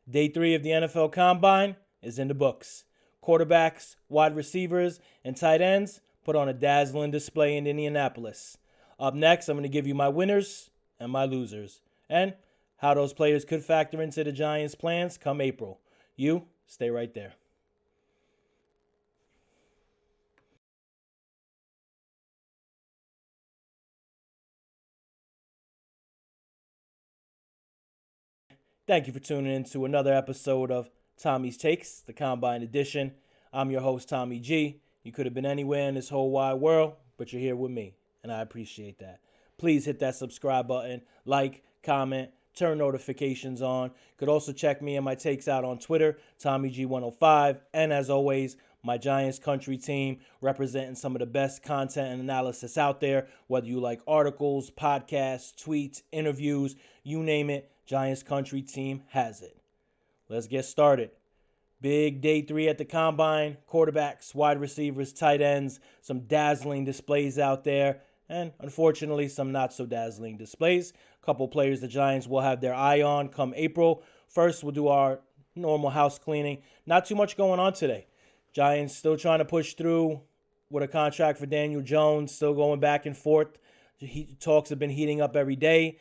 Day 3 of the NFL Combine is in the books. Quarterbacks, wide receivers, and tight ends put on a dazzling display in Indianapolis. Up next, I'm going to give you my winners and my losers, and how those players could factor into the Giants' plans come April. You stay right there. Thank you for tuning in to another episode of Tommy's Takes, the Combine Edition. I'm your host, Tommy G. You could have been anywhere in this whole wide world, but you're here with me, and I appreciate that. Please hit that subscribe button, like, comment, turn notifications on. You could also check me and my takes out on Twitter, TommyG105, and as always, my Giants country team representing some of the best content and analysis out there, whether you like articles, podcasts, tweets, interviews, you name it, Giants country team has it. Let's get started. Big day 3 at the Combine. Quarterbacks, wide receivers, tight ends. Some dazzling displays out there. And unfortunately, some not so dazzling displays. A couple players the Giants will have their eye on come April. First, we'll do our normal house cleaning. Not too much going on today. Giants still trying to push through with a contract for Daniel Jones. Still going back and forth. Talks have been heating up every day.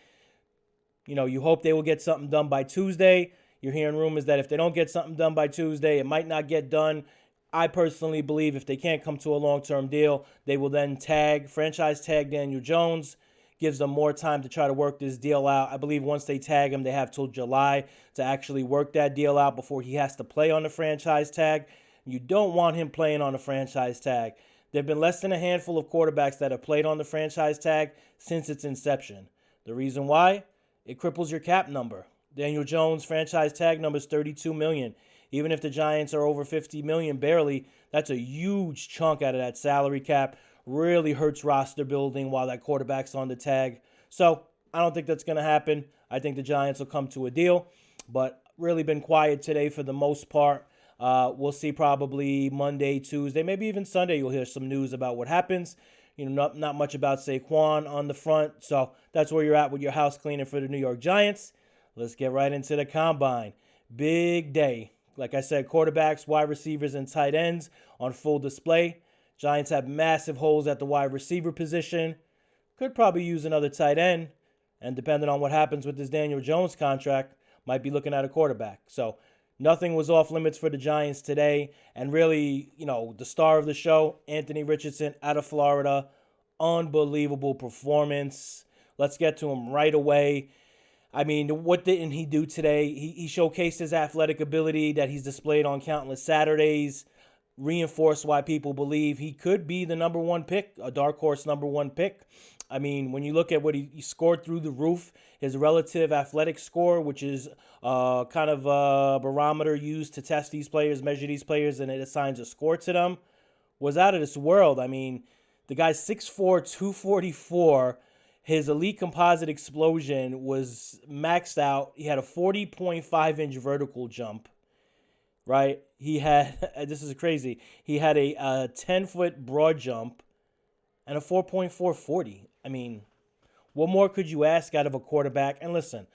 You know, you hope they will get something done by Tuesday. You're hearing rumors that if they don't get something done by Tuesday, it might not get done. I personally believe if they can't come to a long-term deal, they will then franchise tag Daniel Jones. Gives them more time to try to work this deal out. I believe once they tag him, they have till July to actually work that deal out before he has to play on the franchise tag. You don't want him playing on the franchise tag. There have been less than a handful of quarterbacks that have played on the franchise tag since its inception. The reason why? It cripples your cap number. Daniel Jones' franchise tag number is $32 million. Even if the Giants are over $50 million barely, that's a huge chunk out of that salary cap. Really hurts roster building while that quarterback's on the tag. So I don't think that's going to happen. I think the Giants will come to a deal, but really been quiet today for the most part. We'll see probably Monday, Tuesday, maybe even Sunday you'll hear some news about what happens. You know, not much about Saquon on the front. So that's where you're at with your house cleaning for the New York Giants. Let's get right into the Combine. Big day. Like I said, quarterbacks, wide receivers, and tight ends on full display. Giants have massive holes at the wide receiver position. Could probably use another tight end. And depending on what happens with this Daniel Jones contract, might be looking at a quarterback. So nothing was off limits for the Giants today. And really, you know, the star of the show, Anthony Richardson out of Florida. Unbelievable performance. Let's get to him right away. I mean, what didn't he do today? He showcased his athletic ability that he's displayed on countless Saturdays, reinforced why people believe he could be the number one pick, a dark horse number one pick. I mean, when you look at what he scored through the roof, his relative athletic score, which is kind of a barometer used to test these players, measure these players, and it assigns a score to them, was out of this world. I mean, the guy's 6'4", 244. His elite composite explosion was maxed out. He had a 40.5-inch vertical jump, right? He had, this is crazy, he had a 10-foot broad jump and a 4.440. I mean, what more could you ask out of a quarterback? And listen,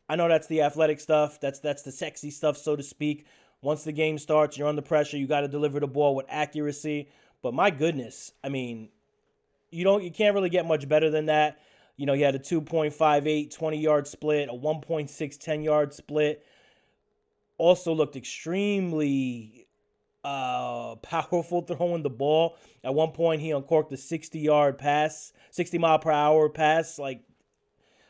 I know that's the athletic stuff. That's the sexy stuff, so to speak. Once the game starts, you're under pressure. You got to deliver the ball with accuracy. But my goodness, I mean, you can't really get much better than that. You know, he had a 2.58 20-yard split, a 1.6 10-yard split. Also looked extremely powerful throwing the ball. At one point, he uncorked a 60-yard pass, 60-mile-per-hour pass. Like,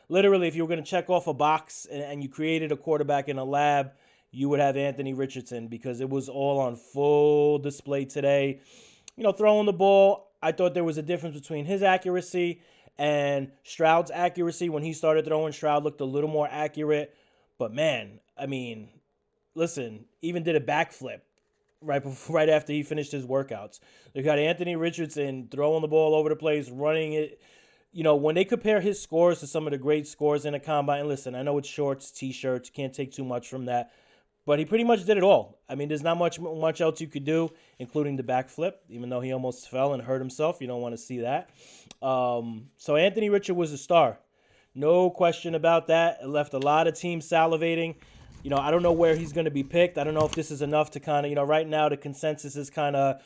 literally, if you were going to check off a box and you created a quarterback in a lab, you would have Anthony Richardson because it was all on full display today. You know, throwing the ball, I thought there was a difference between his accuracy and Stroud's accuracy. When he started throwing, Stroud looked a little more accurate. But, man, I mean, listen, even did a backflip right after he finished his workouts. They got Anthony Richardson throwing the ball over the place, running it. You know, when they compare his scores to some of the great scores in the Combine, and listen, I know it's shorts, T-shirts, can't take too much from that. But he pretty much did it all. I mean, there's not much else you could do, including the backflip, even though he almost fell and hurt himself. You don't want to see that. So Anthony Richardson was a star. No question about that. It left a lot of teams salivating. I don't know where he's going to be picked. I don't know if this is enough to kind of, right now the consensus is kind of,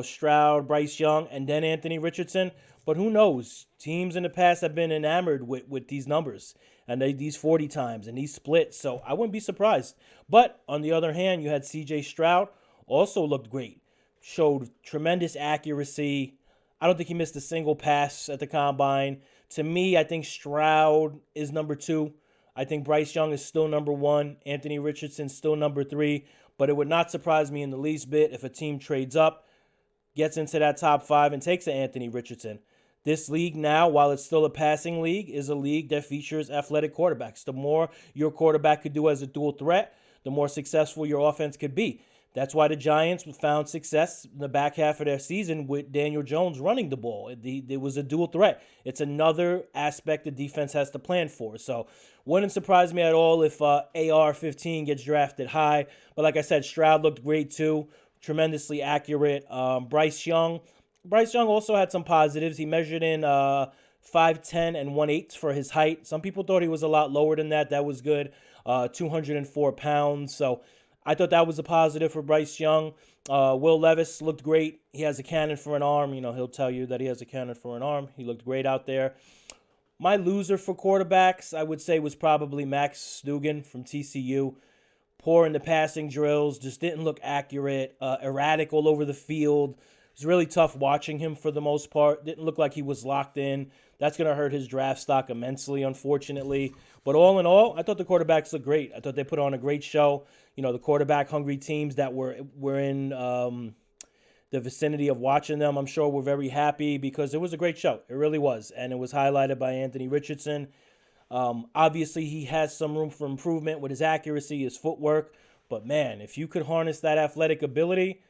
Stroud, Bryce Young, and then Anthony Richardson. But who knows? Teams in the past have been enamored with these numbers and these 40 times and these splits. So I wouldn't be surprised. But on the other hand, you had C.J. Stroud, also looked great, showed tremendous accuracy. I don't think he missed a single pass at the combine. To me, I think Stroud is number 2. I think Bryce Young is still number 1. Anthony Richardson still number 3. But it would not surprise me in the least bit if a team trades up, gets into that top 5, and takes an Anthony Richardson. This league now, while it's still a passing league, is a league that features athletic quarterbacks. The more your quarterback could do as a dual threat, the more successful your offense could be. That's why the Giants found success in the back half of their season with Daniel Jones running the ball. It was a dual threat. It's another aspect the defense has to plan for. So wouldn't surprise me at all if AR-15 gets drafted high. But like I said, Stroud looked great too. Tremendously accurate. Bryce Young also had some positives. He measured in 5'10 and 1/8 for his height. Some people thought he was a lot lower than that. That was good. 204 pounds. So I thought that was a positive for Bryce Young. Will Levis looked great. He has a cannon for an arm. He'll tell you that he has a cannon for an arm. He looked great out there. My loser for quarterbacks, I would say, was probably Max Duggan from TCU. Poor in the passing drills, just didn't look accurate, erratic all over the field. It was really tough watching him for the most part. Didn't look like he was locked in. That's going to hurt his draft stock immensely, unfortunately. But all in all, I thought the quarterbacks looked great. I thought they put on a great show. The quarterback-hungry teams that were in the vicinity of watching them, I'm sure were very happy because it was a great show. It really was. And it was highlighted by Anthony Richardson. Obviously, he has some room for improvement with his accuracy, his footwork. But, man, if you could harness that athletic ability,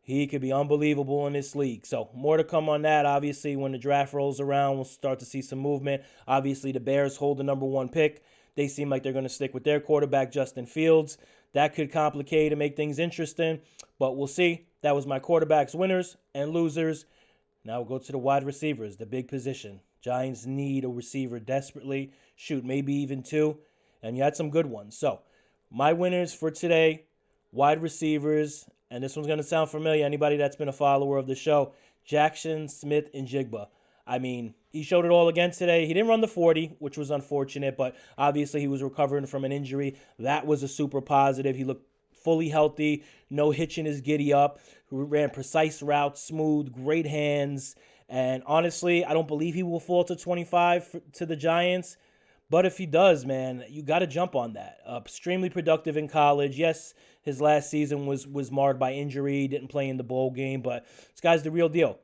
he could be unbelievable in this league. So more to come on that. Obviously, when the draft rolls around, we'll start to see some movement. Obviously, the Bears hold the number 1 pick. They seem like they're going to stick with their quarterback, Justin Fields. That could complicate and make things interesting, but we'll see. That was my quarterbacks winners and losers. Now we'll go to the wide receivers, the big position. Giants need a receiver desperately. Shoot, maybe even 2. And you had some good ones. So my winners for today, wide receivers, and this one's going to sound familiar. Anybody that's been a follower of the show, Jackson Smith-Njigba. I mean, he showed it all again today. He didn't run the 40, which was unfortunate, but obviously he was recovering from an injury. That was a super positive. He looked fully healthy, no hitch in his giddy up, ran precise routes, smooth, great hands. And honestly, I don't believe he will fall to 25 to the Giants. But if he does, man, you got to jump on that. Extremely productive in college. Yes, his last season was marred by injury, didn't play in the bowl game, but this guy's the real deal.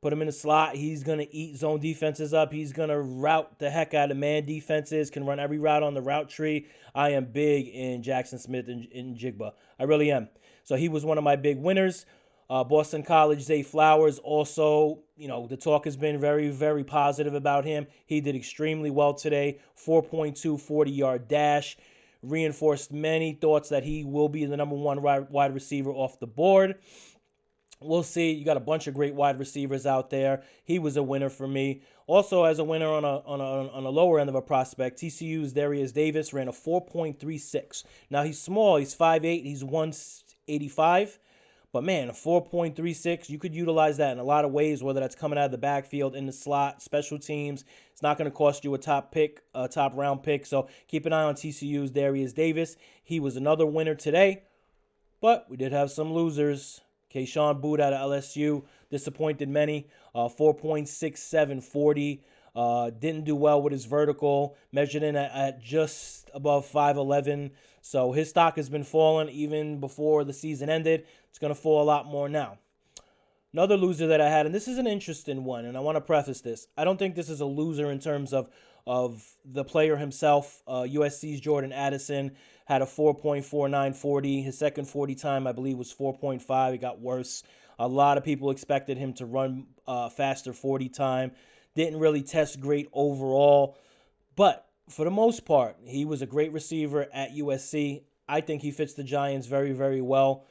Put him in the slot. He's going to eat zone defenses up. He's going to route the heck out of man defenses, can run every route on the route tree. I am big in Jackson Smith and Njigba. I really am. So he was one of my big winners. Boston College, Zay Flowers, also, the talk has been very, very positive about him. He did extremely well today. 4.2 40-yard dash. Reinforced many thoughts that he will be the number 1 wide receiver off the board. We'll see. You got a bunch of great wide receivers out there. He was a winner for me. Also, as a winner on a lower end of a prospect, TCU's Darius Davis ran a 4.36. Now, he's small. He's 5'8". He's 185. But, man, a 4.36, you could utilize that in a lot of ways, whether that's coming out of the backfield, in the slot, special teams. It's not going to cost you a top round pick. So keep an eye on TCU's Darius Davis. He was another winner today. But we did have some losers. Keyshawn Booth out of LSU disappointed many. 4.67 40. Didn't do well with his vertical. Measured in at just above 5'11". So his stock has been falling even before the season ended. It's going to fall a lot more now. Another loser that I had, and this is an interesting one, and I want to preface this. I don't think this is a loser in terms of the player himself. USC's Jordan Addison had a 4.49 40. His second 40 time, I believe, was 4.5. It got worse. A lot of people expected him to run faster 40 time. Didn't really test great overall. But for the most part, he was a great receiver at USC. I think he fits the Giants very, very well.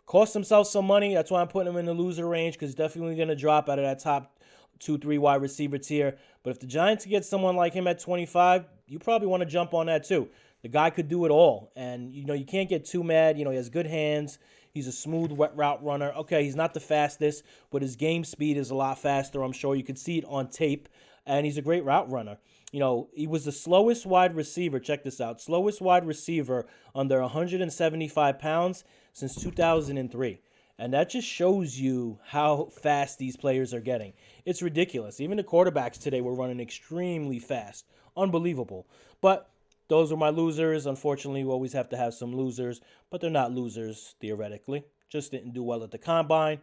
Cost himself some money. That's why I'm putting him in the loser range, because definitely going to drop out of that top 2-3 wide receiver tier. But if the Giants get someone like him at 25, you probably want to jump on that too. The guy could do it all. And, you can't get too mad. He has good hands. He's a smooth wet route runner. Okay, he's not the fastest, but his game speed is a lot faster. I'm sure you could see it on tape. And he's a great route runner. He was the slowest wide receiver. Check this out. Slowest wide receiver under 175 pounds since 2003. And that just shows you how fast these players are getting. It's ridiculous. Even the quarterbacks today were running extremely fast. Unbelievable. But those are my losers. Unfortunately, we always have to have some losers, but they're not losers, theoretically. Just didn't do well at the combine.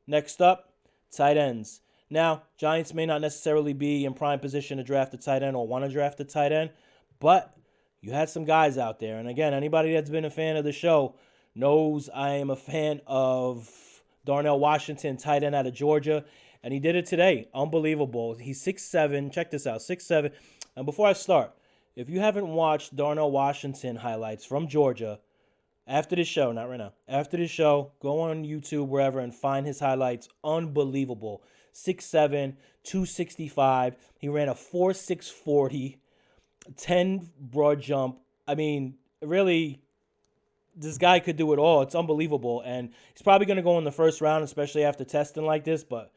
Next up, tight ends. Now, Giants may not necessarily be in prime position to draft a tight end or want to draft a tight end, but you had some guys out there. And again, anybody that's been a fan of the show knows I am a fan of Darnell Washington, tight end out of Georgia, and he did it today. Unbelievable. He's 6'7". Check this out, 6'7". And before I start, if you haven't watched Darnell Washington highlights from Georgia, after this show, not right now, after this show, go on YouTube, wherever, and find his highlights. Unbelievable. 6'7", 265. He ran a 4.6 40, 10 broad jump. I mean, really, this guy could do it all. It's unbelievable. And he's probably going to go in the first round, especially after testing like this. But,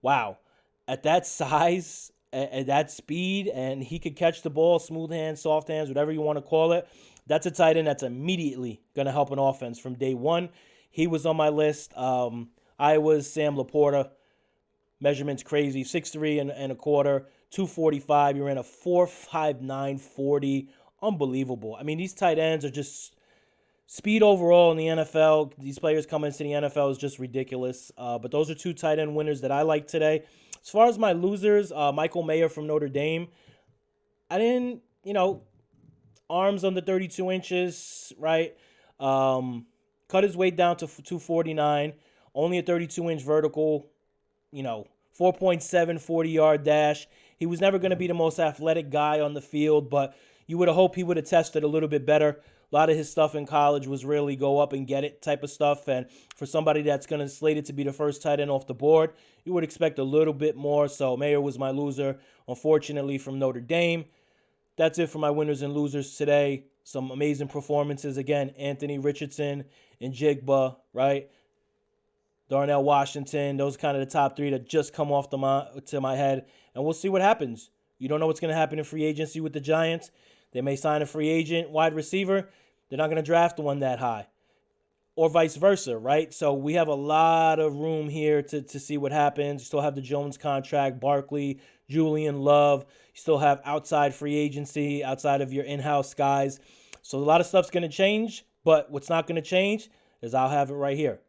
wow, at that size, at that speed, and he could catch the ball, smooth hands, soft hands, whatever you want to call it. That's a tight end that's immediately going to help an offense from day one. He was on my list. Iowa's Sam Laporta. Measurements crazy. 6'3" and a quarter, 245. He ran a 4.59 40. Unbelievable. I mean, these tight ends are just speed overall in the NFL. These players coming into the NFL is just ridiculous. But those are two tight end winners that I like today. As far as my losers, Michael Mayer from Notre Dame. I didn't, arms under 32 inches, right? Cut his weight down to 249. Only a 32-inch vertical, 4.7 40-yard dash. He was never going to be the most athletic guy on the field, but you would have hoped he would have tested a little bit better. A lot of his stuff in college was really go up and get it type of stuff. And for somebody that's going to slate it to be the first tight end off the board, you would expect a little bit more. So Mayer was my loser, unfortunately, from Notre Dame. That's it for my winners and losers today. Some amazing performances. Again, Anthony Richardson and Jigba, right? Darnell Washington. Those are kind of the top three that just come off to my head. And we'll see what happens. You don't know what's going to happen in free agency with the Giants. They may sign a free agent wide receiver. They're not going to draft one that high. Or vice versa, right? So we have a lot of room here to see what happens. You still have the Jones contract, Barkley, Julian Love. You still have outside free agency, outside of your in-house guys. So a lot of stuff's going to change, but what's not going to change is I'll have it right here.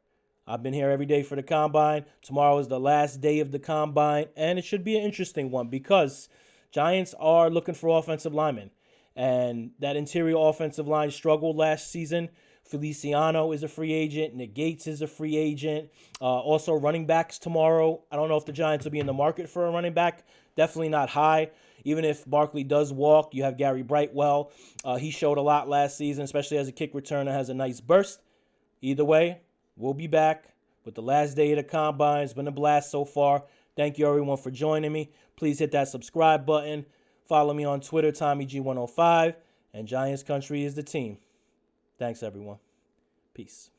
I've been here every day for the Combine. Tomorrow is the last day of the Combine, and it should be an interesting one because Giants are looking for offensive linemen. And that interior offensive line struggled last season. Feliciano is a free agent. Nick Gates is a free agent. Also, running backs tomorrow. I don't know if the Giants will be in the market for a running back. Definitely not high. Even if Barkley does walk, you have Gary Brightwell. He showed a lot last season, especially as a kick returner, has a nice burst. Either way, we'll be back with the last day of the Combine. It's been a blast so far. Thank you, everyone, for joining me. Please hit that subscribe button. Follow me on Twitter, TommyG105. And Giants Country is the team. Thanks, everyone. Peace.